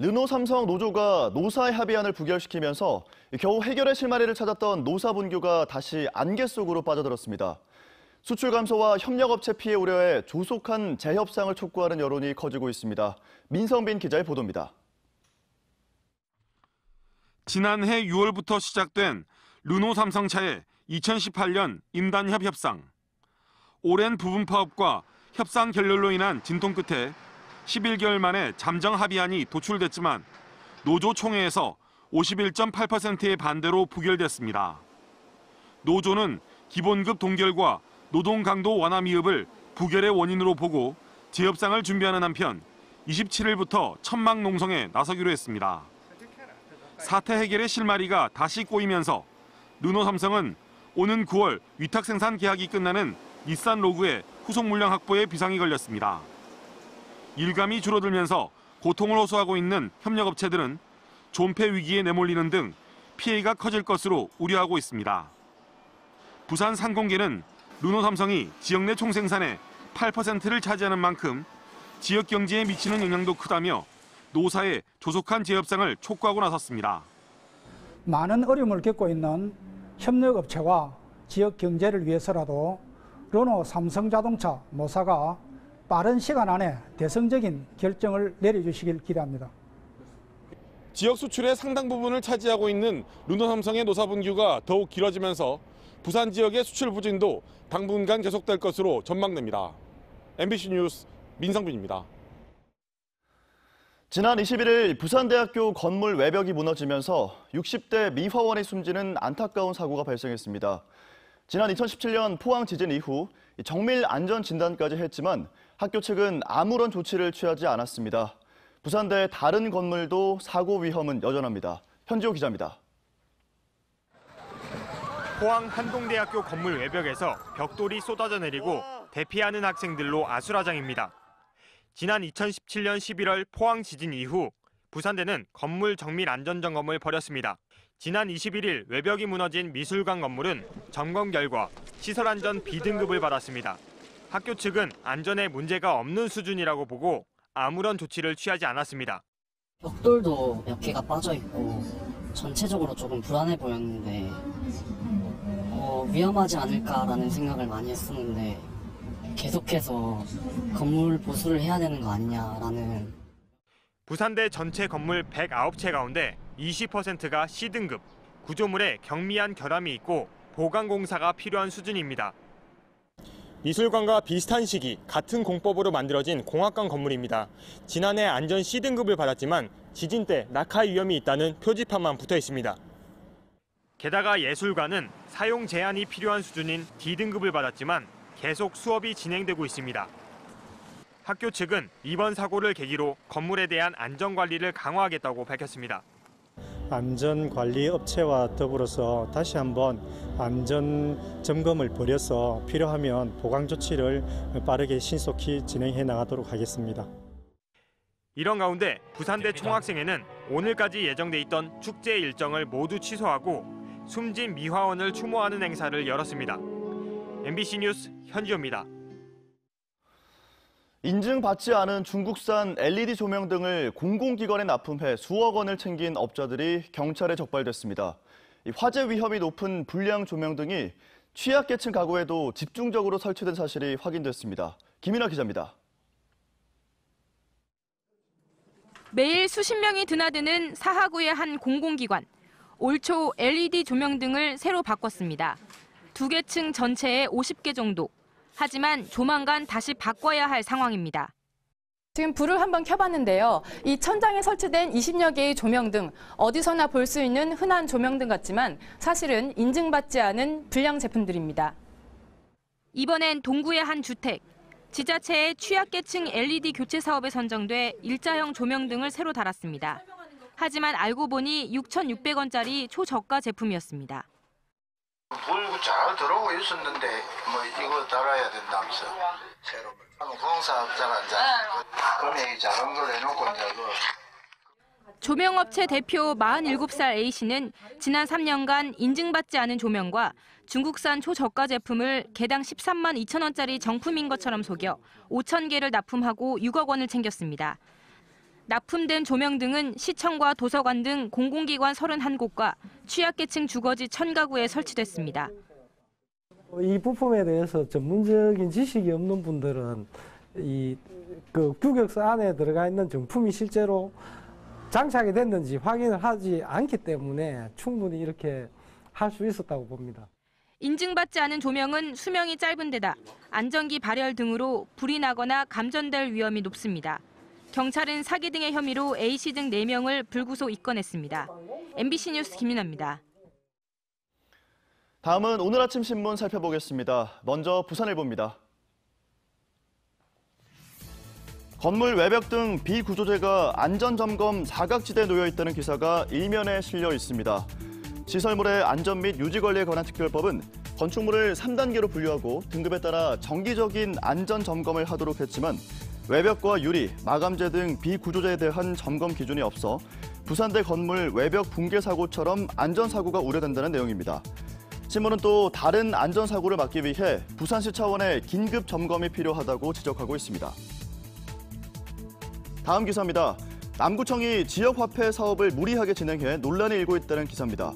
르노 삼성 노조가 노사의 합의안을 부결시키면서 겨우 해결의 실마리를 찾았던 노사 분규가 다시 안개 속으로 빠져들었습니다. 수출 감소와 협력업체 피해 우려에 조속한 재협상을 촉구하는 여론이 커지고 있습니다. 민성빈 기자의 보도입니다. 지난해 6월부터 시작된 르노 삼성차의 2018년 임단협 협상. 오랜 부분 파업과 협상 결렬로 인한 진통 끝에 11개월 만에 잠정 합의안이 도출됐지만 노조 총회에서 51.8%의 반대로 부결됐습니다. 노조는 기본급 동결과 노동 강도 완화 미흡을 부결의 원인으로 보고 재협상을 준비하는 한편 27일부터 천막 농성에 나서기로 했습니다. 사태 해결의 실마리가 다시 꼬이면서 르노 삼성은 오는 9월 위탁 생산 계약이 끝나는 닛산 로그의 후속 물량 확보에 비상이 걸렸습니다. 일감이 줄어들면서 고통을 호소하고 있는 협력업체들은 존폐 위기에 내몰리는 등 피해가 커질 것으로 우려하고 있습니다. 부산 상공계는 르노 삼성이 지역 내 총생산의 8%를 차지하는 만큼 지역 경제에 미치는 영향도 크다며 노사의 조속한 재협상을 촉구하고 나섰습니다. 많은 어려움을 겪고 있는 협력업체와 지역 경제를 위해서라도 르노 삼성자동차 노사가 빠른 시간 안에 대승적인 결정을 내려주시길 기대합니다. 지역 수출의 상당 부분을 차지하고 있는 르노 삼성의 노사 분규가 더욱 길어지면서 부산 지역의 수출 부진도 당분간 계속될 것으로 전망됩니다. MBC 뉴스 민성빈입니다. 지난 21일 부산대학교 건물 외벽이 무너지면서 60대 미화원이 숨지는 안타까운 사고가 발생했습니다. 지난 2017년 포항 지진 이후 정밀 안전 진단까지 했지만 학교 측은 아무런 조치를 취하지 않았습니다. 부산대 다른 건물도 사고 위험은 여전합니다. 현지호 기자입니다. 포항 한동대학교 건물 외벽에서 벽돌이 쏟아져 내리고 대피하는 학생들로 아수라장입니다. 지난 2017년 11월 포항 지진 이후 부산대는 건물 정밀 안전 점검을 벌였습니다. 지난 21일 외벽이 무너진 미술관 건물은 점검 결과 시설 안전 B등급을 받았습니다. 학교 측은 안전에 문제가 없는 수준이라고 보고 아무런 조치를 취하지 않았습니다. 벽돌도 몇 개가 빠져 있고 전체적으로 조금 불안해 보였는데 위험하지 않을까라는 생각을 많이 했었는데 계속해서 건물 보수를 해야 되는 거 아니냐라는. 부산대 전체 건물 109채 가운데 20%가 C등급, 구조물에 경미한 결함이 있고 보강 공사가 필요한 수준입니다. 미술관과 비슷한 시기 같은 공법으로 만들어진 공학관 건물입니다. 지난해 안전 C등급을 받았지만 지진 때 낙하 위험이 있다는 표지판만 붙어 있습니다. 게다가 예술관은 사용 제한이 필요한 수준인 D등급을 받았지만 계속 수업이 진행되고 있습니다. 학교 측은 이번 사고를 계기로 건물에 대한 안전관리를 강화하겠다고 밝혔습니다. 안전관리 업체와 더불어서 다시 한번 안전 점검을 벌여서 필요하면 보강 조치를 빠르게 신속히 진행해 나가도록 하겠습니다. 이런 가운데 부산대 총학생회는 오늘까지 예정돼 있던 축제 일정을 모두 취소하고 숨진 미화원을 추모하는 행사를 열었습니다. MBC 뉴스 현지호입니다. 인증받지 않은 중국산 LED 조명 등을 공공기관에 납품해 수억 원을 챙긴 업자들이 경찰에 적발됐습니다. 화재 위험이 높은 불량 조명 등이 취약계층 가구에도 집중적으로 설치된 사실이 확인됐습니다. 김인아 기자입니다. 매일 수십 명이 드나드는 사하구의 한 공공기관. 올 초 LED 조명 등을 새로 바꿨습니다. 2개 층 전체에 50개 정도. 하지만 조만간 다시 바꿔야 할 상황입니다. 지금 불을 한번 켜봤는데요. 이 천장에 설치된 20여 개의 조명 등 어디서나 볼 수 있는 흔한 조명 등 같지만 사실은 인증받지 않은 불량 제품들입니다. 이번엔 동구의 한 주택. 지자체의 취약계층 LED 교체 사업에 선정돼 일자형 조명 등을 새로 달았습니다. 하지만 알고 보니 6,600원짜리 초저가 제품이었습니다. 불 잘 들어오고 있었는데 이거 달아야 된다면서 새로 공사업자가 이제 금액이 작은 걸 해놓고 이제 조명업체 대표 47살 A씨는 지난 3년간 인증받지 않은 조명과 중국산 초저가 제품을 개당 13만 2천 원짜리 정품인 것처럼 속여 5천 개를 납품하고 6억 원을 챙겼습니다. 납품된 조명 등은 시청과 도서관 등 공공기관 31곳과 취약계층 주거지 1000가구에 설치됐습니다. 이 부품에 대해서 전문적인 지식이 없는 분들은 그 규격서 안에 들어가 있는 정품이 실제로 장착이 됐는지 확인을 하지 않기 때문에 충분히 이렇게 할 수 있었다고 봅니다. 인증받지 않은 조명은 수명이 짧은 데다 안전기 발열 등으로 불이 나거나 감전될 위험이 높습니다. 경찰은 사기 등의 혐의로 A씨 등 4명을 불구속 입건했습니다. MBC 뉴스 김윤아입니다. 다음은 오늘 아침 신문 살펴보겠습니다. 먼저 부산일보입니다. 건물 외벽 등 비구조재가 안전점검 사각지대에 놓여 있다는 기사가 일면에 실려 있습니다. 시설물의 안전 및 유지 관리에 관한 특별법은 건축물을 3단계로 분류하고 등급에 따라 정기적인 안전 점검을 하도록 했지만 외벽과 유리, 마감재 등 비구조재에 대한 점검 기준이 없어 부산대 건물 외벽 붕괴 사고처럼 안전사고가 우려된다는 내용입니다. 신문은 또 다른 안전사고를 막기 위해 부산시 차원의 긴급 점검이 필요하다고 지적하고 있습니다. 다음 기사입니다. 남구청이 지역화폐 사업을 무리하게 진행해 논란이 일고 있다는 기사입니다.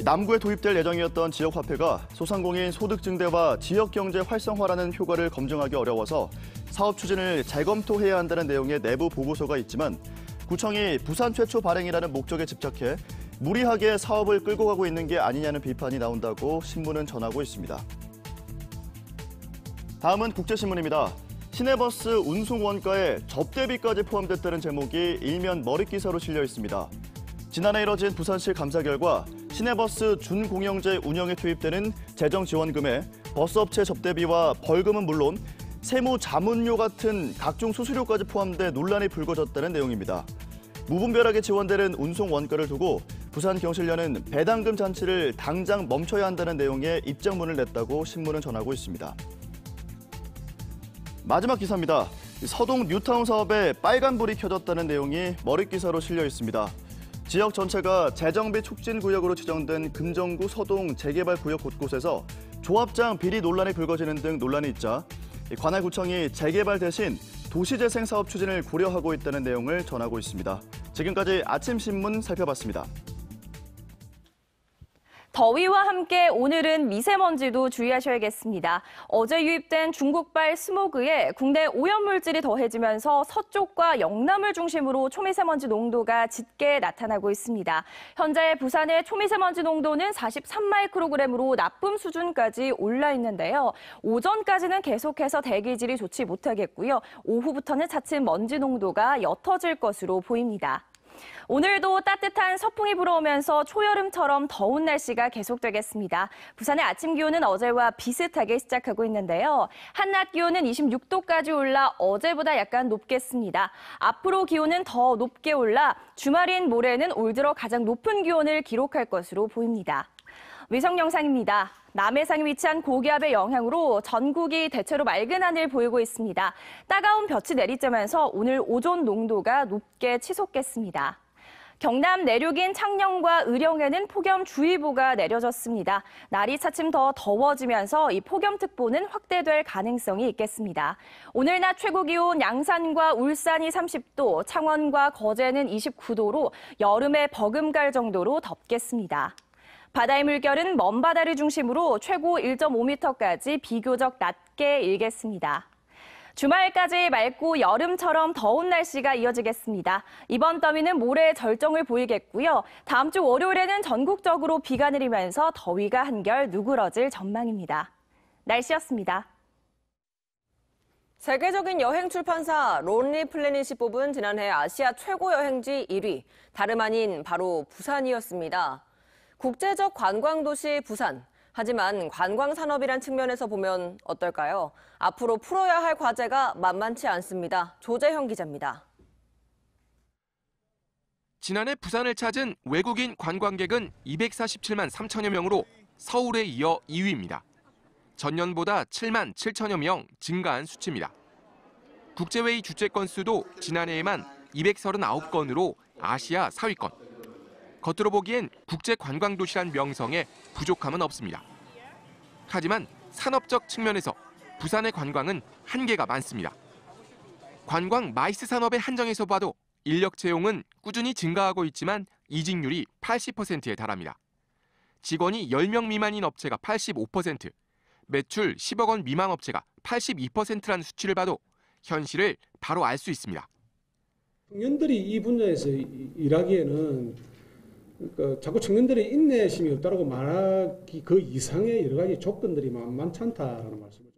남구에 도입될 예정이었던 지역화폐가 소상공인 소득 증대와 지역경제 활성화라는 효과를 검증하기 어려워서 사업 추진을 재검토해야 한다는 내용의 내부 보고서가 있지만 구청이 부산 최초 발행이라는 목적에 집착해 무리하게 사업을 끌고 가고 있는 게 아니냐는 비판이 나온다고 신문은 전하고 있습니다. 다음은 국제신문입니다. 시내버스 운송 원가에 접대비까지 포함됐다는 제목이 일면 머릿기사로 실려 있습니다. 지난해 이뤄진 부산시 감사 결과 시내버스 준공영제 운영에 투입되는 재정지원금에 버스업체 접대비와 벌금은 물론 세무 자문료 같은 각종 수수료까지 포함돼 논란이 불거졌다는 내용입니다. 무분별하게 지원되는 운송 원가를 두고 부산경실련은 배당금 잔치를 당장 멈춰야 한다는 내용의 입장문을 냈다고 신문은 전하고 있습니다. 마지막 기사입니다. 서동 뉴타운 사업에 빨간불이 켜졌다는 내용이 머릿기사로 실려 있습니다. 지역 전체가 재정비 촉진구역으로 지정된 금정구 서동 재개발구역 곳곳에서 조합장 비리 논란이 불거지는 등 논란이 있자 관할구청이 재개발 대신 도시재생 사업 추진을 고려하고 있다는 내용을 전하고 있습니다. 지금까지 아침신문 살펴봤습니다. 더위와 함께 오늘은 미세먼지도 주의하셔야겠습니다. 어제 유입된 중국발 스모그에 국내 오염물질이 더해지면서 서쪽과 영남을 중심으로 초미세먼지 농도가 짙게 나타나고 있습니다. 현재 부산의 초미세먼지 농도는 43마이크로그램으로 나쁨 수준까지 올라 있는데요. 오전까지는 계속해서 대기질이 좋지 못하겠고요. 오후부터는 차츰 먼지 농도가 옅어질 것으로 보입니다. 오늘도 따뜻한 서풍이 불어오면서 초여름처럼 더운 날씨가 계속되겠습니다. 부산의 아침 기온은 어제와 비슷하게 시작하고 있는데요. 한낮 기온은 26도까지 올라 어제보다 약간 높겠습니다. 앞으로 기온은 더 높게 올라 주말인 모레는 올 들어 가장 높은 기온을 기록할 것으로 보입니다. 위성 영상입니다. 남해상에 위치한 고기압의 영향으로 전국이 대체로 맑은 하늘 보이고 있습니다. 따가운 볕이 내리쬐면서 오늘 오존 농도가 높게 치솟겠습니다. 경남 내륙인 창녕과 의령에는 폭염주의보가 내려졌습니다. 날이 차츰 더 더워지면서 이 폭염특보는 확대될 가능성이 있겠습니다. 오늘 낮 최고 기온 양산과 울산이 30도, 창원과 거제는 29도로 여름에 버금갈 정도로 덥겠습니다. 바다의 물결은 먼바다를 중심으로 최고 1.5m까지 비교적 낮게 일겠습니다. 주말까지 맑고 여름처럼 더운 날씨가 이어지겠습니다. 이번 더위는 모레 절정을 보이겠고요. 다음 주 월요일에는 전국적으로 비가 내리면서 더위가 한결 누그러질 전망입니다. 날씨였습니다. 세계적인 여행 출판사 론리 플래닛이 뽑은 지난해 아시아 최고 여행지 1위, 다름 아닌 바로 부산이었습니다. 국제적 관광도시 부산. 하지만 관광산업이란 측면에서 보면 어떨까요? 앞으로 풀어야 할 과제가 만만치 않습니다. 조재형 기자입니다. 지난해 부산을 찾은 외국인 관광객은 247만 3천여 명으로 서울에 이어 2위입니다. 전년보다 7만 7천여 명 증가한 수치입니다. 국제회의 주최 건수도 지난해에만 239건으로 아시아 4위권. 겉으로 보기엔 국제관광도시란 명성에 부족함은 없습니다. 하지만 산업적 측면에서 부산의 관광은 한계가 많습니다. 관광 마이스 산업의 한정에서 봐도 인력 채용은 꾸준히 증가하고 있지만 이직률이 80%에 달합니다. 직원이 10명 미만인 업체가 85%, 매출 10억 원 미만 업체가 82%라는 수치를 봐도 현실을 바로 알 수 있습니다. 청년들이 이 분야에서 일하기에는 그러니까 자꾸 청년들의 인내심이 없다고 말하기 그 이상의 여러 가지 조건들이 만만치 않다라는 말씀이죠.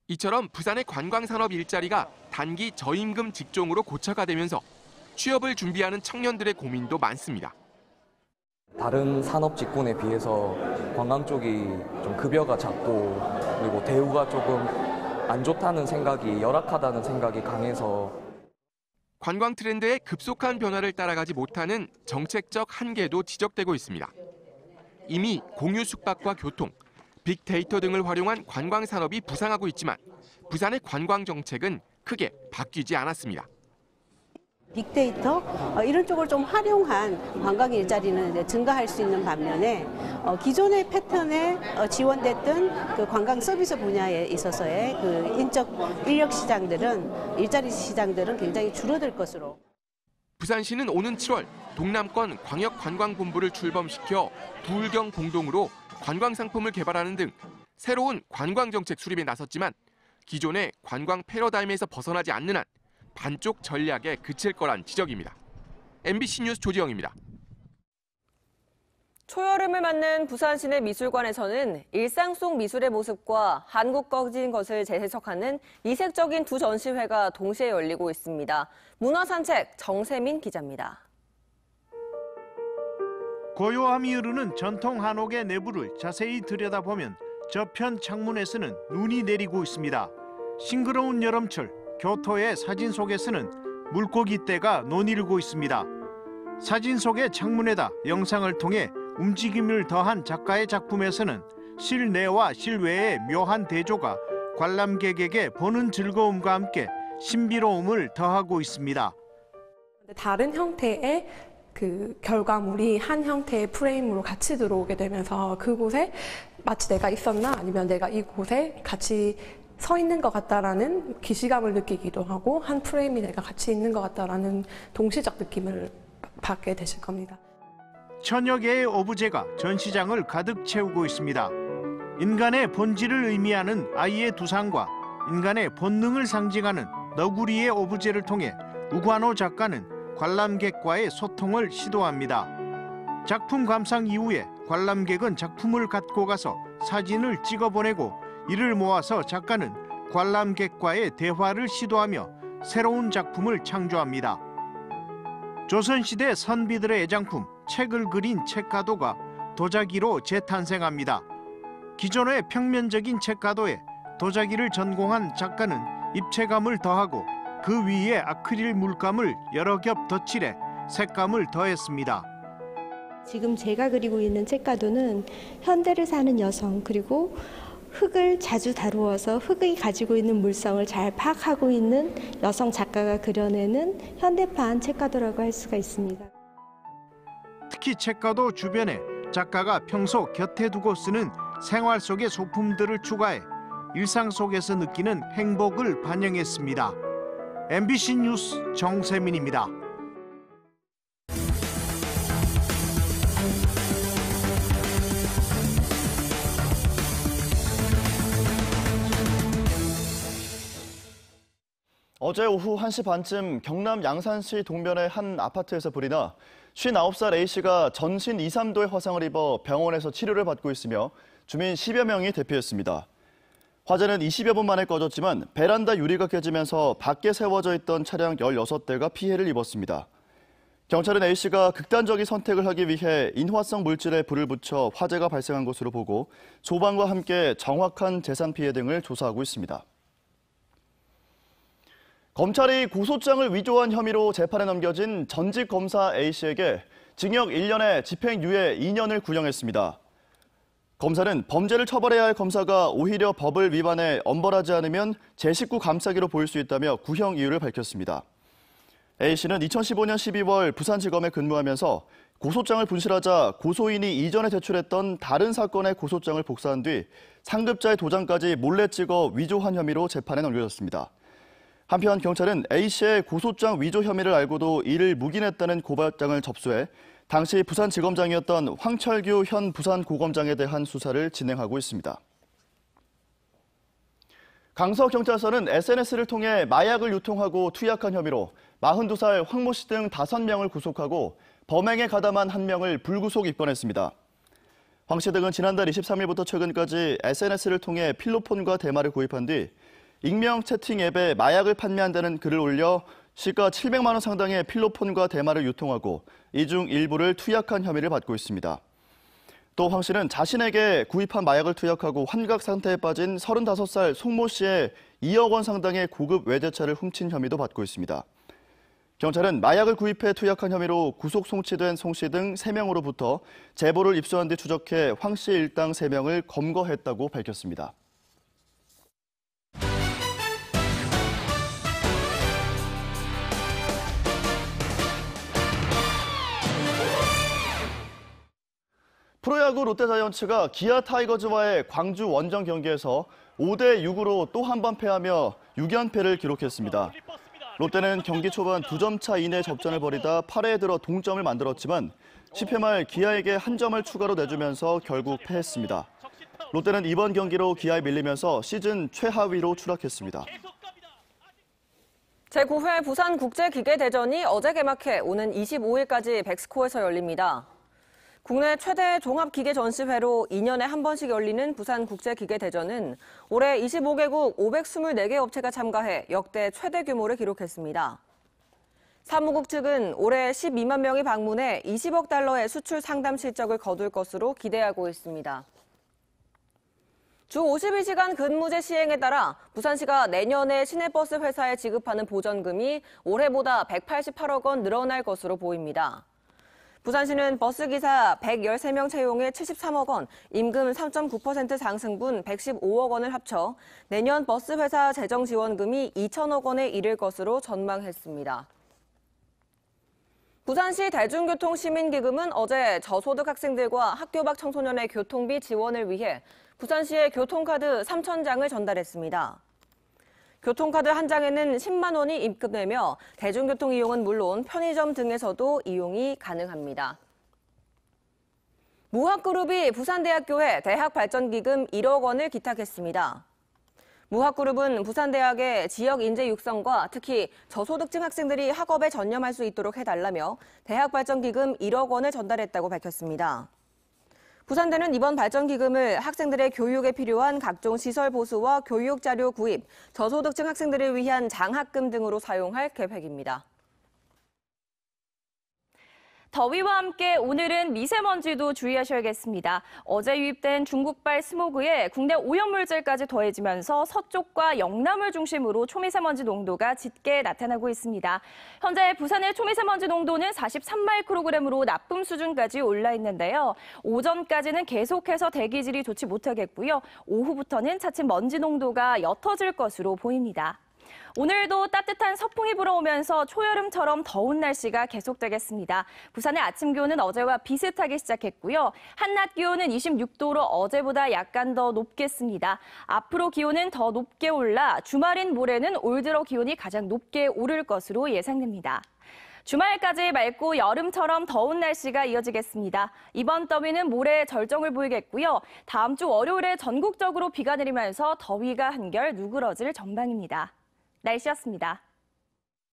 이처럼 부산의 관광산업 일자리가 단기 저임금 직종으로 고착화되면서 취업을 준비하는 청년들의 고민도 많습니다. 다른 산업 직군에 비해서 관광 쪽이 좀 급여가 작고 그리고 대우가 조금 안 좋다는 생각이, 열악하다는 생각이 강해서 관광 트렌드의 급속한 변화를 따라가지 못하는 정책적 한계도 지적되고 있습니다. 이미 공유 숙박과 교통, 빅데이터 등을 활용한 관광 산업이 부상하고 있지만 부산의 관광 정책은 크게 바뀌지 않았습니다. 빅데이터 이런 쪽을 좀 활용한 관광 일자리는 증가할 수 있는 반면에 기존의 패턴에 지원됐던 그 관광 서비스 분야에 있어서의 그 인력 시장들은 일자리 시장들은 굉장히 줄어들 것으로. 부산시는 오는 7월 동남권 광역관광본부를 출범시켜 부울경 공동으로 관광 상품을 개발하는 등 새로운 관광 정책 수립에 나섰지만 기존의 관광 패러다임에서 벗어나지 않는 한 반쪽 전략에 그칠 거란 지적입니다. MBC 뉴스 조지영입니다. 초여름을 맞는 부산 시내 미술관에서는 일상 속 미술의 모습과 한국적인 것을 재해석하는 이색적인 두 전시회가 동시에 열리고 있습니다. 문화산책 정세민 기자입니다. 고요함이 흐르는 전통 한옥의 내부를 자세히 들여다보면 저편 창문에서는 눈이 내리고 있습니다. 싱그러운 여름철 교토의 사진 속에서는 물고기떼가 논일고 있습니다. 사진 속의 창문에다 영상을 통해 움직임을 더한 작가의 작품에서는 실내와 실외의 묘한 대조가 관람객에게 보는 즐거움과 함께 신비로움을 더하고 있습니다. 다른 형태의 그 결과물이 한 형태의 프레임으로 같이 들어오게 되면서 그곳에 마치 내가 있었나 아니면 내가 이곳에 같이 서 있는 것 같다라는 기시감을 느끼기도 하고 한 프레임이 내가 같이 있는 것 같다라는 동시적 느낌을 받게 되실 겁니다. 천여 개의 오브제가 전시장을 가득 채우고 있습니다. 인간의 본질을 의미하는 아이의 두상과 인간의 본능을 상징하는 너구리의 오브제를 통해 우관호 작가는 관람객과의 소통을 시도합니다. 작품 감상 이후에 관람객은 작품을 갖고 가서 사진을 찍어보내고 이를 모아서 작가는 관람객과의 대화를 시도하며 새로운 작품을 창조합니다. 조선시대 선비들의 애장품 책을 그린 책가도가 도자기로 재탄생합니다. 기존의 평면적인 책가도에 도자기를 전공한 작가는 입체감을 더하고 그 위에 아크릴 물감을 여러 겹 덧칠해 색감을 더했습니다. 지금 제가 그리고 있는 책가도는 현대를 사는 여성 그리고 흙을 자주 다루어서 흙이 가지고 있는 물성을 잘 파악하고 있는 여성 작가가 그려내는 현대판 책가도라고 할 수가 있습니다. 특히 책가도 주변에 작가가 평소 곁에 두고 쓰는 생활 속의 소품들을 추가해 일상 속에서 느끼는 행복을 반영했습니다. MBC 뉴스 정세민입니다. 어제 오후 1시 반쯤 경남 양산시 동면의 한 아파트에서 불이 나 59살 A씨가 전신 2, 3도의 화상을 입어 병원에서 치료를 받고 있으며 주민 10여 명이 대피했습니다. 화재는 20여 분 만에 꺼졌지만 베란다 유리가 깨지면서 밖에 세워져 있던 차량 16대가 피해를 입었습니다. 경찰은 A씨가 극단적인 선택을 하기 위해 인화성 물질에 불을 붙여 화재가 발생한 것으로 보고 소방과 함께 정확한 재산 피해 등을 조사하고 있습니다. 검찰이 고소장을 위조한 혐의로 재판에 넘겨진 전직 검사 A씨에게 징역 1년에 집행유예 2년을 구형했습니다. 검사는 범죄를 처벌해야 할 검사가 오히려 법을 위반해 엄벌하지 않으면 제 식구 감싸기로 보일 수 있다며 구형 이유를 밝혔습니다. A씨는 2015년 12월 부산지검에 근무하면서 고소장을 분실하자 고소인이 이전에 제출했던 다른 사건의 고소장을 복사한 뒤 상급자의 도장까지 몰래 찍어 위조한 혐의로 재판에 넘겨졌습니다. 한편 경찰은 A씨의 고소장 위조 혐의를 알고도 이를 묵인했다는 고발장을 접수해 당시 부산지검장이었던 황철규 현 부산고검장에 대한 수사를 진행하고 있습니다. 강서경찰서는 SNS를 통해 마약을 유통하고 투약한 혐의로 42살 황모 씨 등 5명을 구속하고 범행에 가담한 1명을 불구속 입건했습니다. 황 씨 등은 지난달 23일부터 최근까지 SNS를 통해 필로폰과 대마를 구입한 뒤 익명 채팅 앱에 마약을 판매한다는 글을 올려 시가 700만 원 상당의 필로폰과 대마를 유통하고 이 중 일부를 투약한 혐의를 받고 있습니다. 또 황 씨는 자신에게 구입한 마약을 투약하고 환각 상태에 빠진 35살 송모 씨의 2억 원 상당의 고급 외제차를 훔친 혐의도 받고 있습니다. 경찰은 마약을 구입해 투약한 혐의로 구속 송치된 송 씨 등 3명으로부터 제보를 입수한 뒤 추적해 황 씨 일당 3명을 검거했다고 밝혔습니다. 프로야구 롯데자이언츠가 기아 타이거즈와의 광주 원정 경기에서 5대6으로 또 한 번 패하며 6연패를 기록했습니다. 롯데는 경기 초반 2점 차 이내 접전을 벌이다 8회에 들어 동점을 만들었지만 10회 말 기아에게 한 점을 추가로 내주면서 결국 패했습니다. 롯데는 이번 경기로 기아에 밀리면서 시즌 최하위로 추락했습니다. 제9회 부산국제기계대전이 어제 개막해 오는 25일까지 백스코에서 열립니다. 국내 최대 종합기계전시회로 2년에 한 번씩 열리는 부산국제기계대전은 올해 25개국 524개 업체가 참가해 역대 최대 규모를 기록했습니다. 사무국 측은 올해 12만 명이 방문해 20억 달러의 수출 상담 실적을 거둘 것으로 기대하고 있습니다. 주 52시간 근무제 시행에 따라 부산시가 내년에 시내버스 회사에 지급하는 보전금이 올해보다 188억 원 늘어날 것으로 보입니다. 부산시는 버스기사 113명 채용에 73억 원, 임금 3.9% 상승분 115억 원을 합쳐 내년 버스회사 재정지원금이 2천억 원에 이를 것으로 전망했습니다. 부산시 대중교통시민기금은 어제 저소득 학생들과 학교 밖 청소년의 교통비 지원을 위해 부산시에 교통카드 3,000장을 전달했습니다. 교통카드 한 장에는 10만 원이 입금되며 대중교통 이용은 물론 편의점 등에서도 이용이 가능합니다. 무학그룹이 부산대학교에 대학발전기금 1억 원을 기탁했습니다. 무학그룹은 부산대학의 지역 인재 육성과 특히 저소득층 학생들이 학업에 전념할 수 있도록 해달라며 대학발전기금 1억 원을 전달했다고 밝혔습니다. 부산대는 이번 발전기금을 학생들의 교육에 필요한 각종 시설 보수와 교육자료 구입, 저소득층 학생들을 위한 장학금 등으로 사용할 계획입니다. 더위와 함께 오늘은 미세먼지도 주의하셔야겠습니다. 어제 유입된 중국발 스모그에 국내 오염물질까지 더해지면서 서쪽과 영남을 중심으로 초미세먼지 농도가 짙게 나타나고 있습니다. 현재 부산의 초미세먼지 농도는 43마이크로그램으로 나쁨 수준까지 올라 있는데요. 오전까지는 계속해서 대기질이 좋지 못하겠고요. 오후부터는 차츰 먼지 농도가 옅어질 것으로 보입니다. 오늘도 따뜻한 서풍이 불어오면서 초여름처럼 더운 날씨가 계속되겠습니다. 부산의 아침 기온은 어제와 비슷하게 시작했고요. 한낮 기온은 26도로 어제보다 약간 더 높겠습니다. 앞으로 기온은 더 높게 올라 주말인 모레는 올 들어 기온이 가장 높게 오를 것으로 예상됩니다. 주말까지 맑고 여름처럼 더운 날씨가 이어지겠습니다. 이번 더위는 모레 절정을 보이겠고요. 다음 주 월요일에 전국적으로 비가 내리면서 더위가 한결 누그러질 전망입니다. 날씨였습니다.